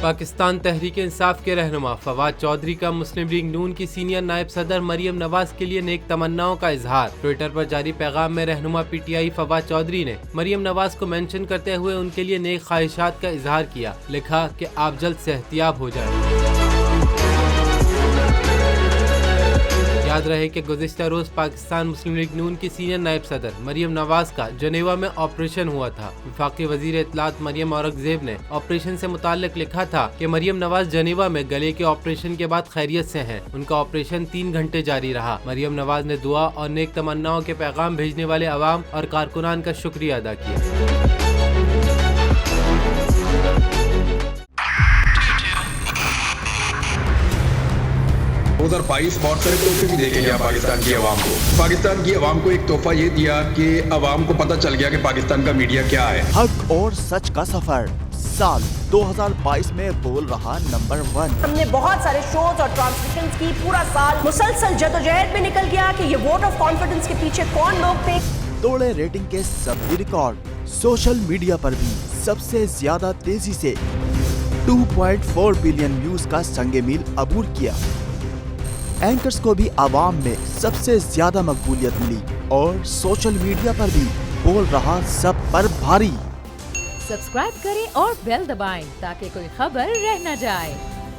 پاکستان تحریک انصاف کے رہنما فواد چودھری کا مسلم لیگ نون کی سینئر نائب صدر مریم نواز کے لیے نیک تمناؤں کا اظہار۔ ٹویٹر پر جاری پیغام میں رہنما P T I Fawad Chaudhry نے مریم نواز کو مینشن کرتے ہوئے ان کے لیے نیک خواہشات کا اظہار کیا۔ لکھا کہ آپ جلد صحتیاب ہو جائیں۔ یاد رہے کہ گزشتہ روز پاکستان مسلم لیگ نون کی سینئر نائب صدر مریم نواز کا جنیوا میں آپریشن ہوا تھا۔ وفاقی وزیر اطلاعات مریم اورنگزیب نے آپریشن سے متعلق لکھا تھا کہ مریم نواز جنیوا میں گلے کے آپریشن کے بعد خیریت سے ہیں۔ ان کا آپریشن 3 گھنٹے جاری رہا۔ مریم نواز نے دعا اور نیک تمناؤں کے پیغام بھیجنے والے عوام اور کارکنان کا شکریہ ادا کیا۔ بہت سارے تحفے بھی دیکھے گیا پاکستان کی عوام کو۔ پاکستان کی عوام کو ایک تحفہ یہ دیا کہ عوام کو پتہ چل گیا کہ پاکستان کا میڈیا کیا ہے۔ حق اور سچ کا سفر سال 2022 میں بول رہا نمبر 1۔ ہم نے بہت سارے شوز اور ٹرانسمیشنز کی، پورا سال مسلسل جدوجہد میں نکل گیا کہ یہ ووٹ آف کانفیڈنس کے پیچھے کون لوگ تھے۔ توڑے ریٹنگ کے سبھی ریکارڈ۔ سوشل میڈیا پر بھی سب سے زیادہ تیزی سے 2.4 بلین ویوز کا سنگ میل عبور کیا۔ اینکرز کو بھی عوام میں سب سے زیادہ مقبولیت ملی اور سوشل میڈیا پر بھی بول رہا سب پر بھاری۔ سبسکرائب کریں اور بیل دبائیں تاکہ کوئی خبر رہ نہ جائے۔